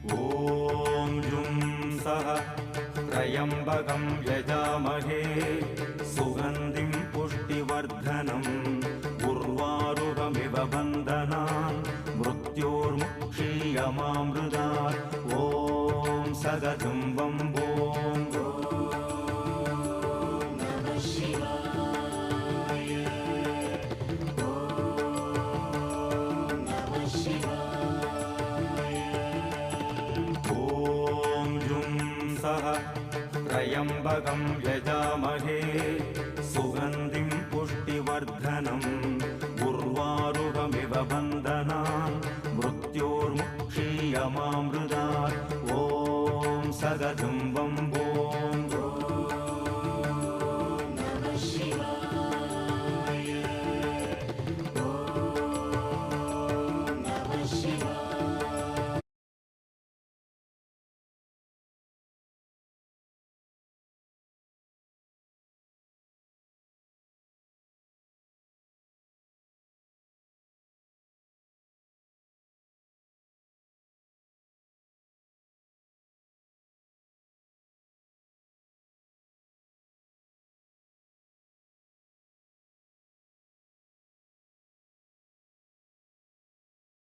ॐ जुं सः त्र्यम्बकं यजामहे सुगन्धिं पुष्टिवर्धनम् उर्वारुकमिव बन्धनान् मृत्योर्मुक्षीयमामृतात् ॐ सदतं वम्बो त्र्यम्बकं यजामहे सुगन्धिं पुष्टिवर्धनम् उर्वारुकमिव बन्धनान् मृत्योर्मुक्षीयमामृतात् ॐ सदतं वम्बो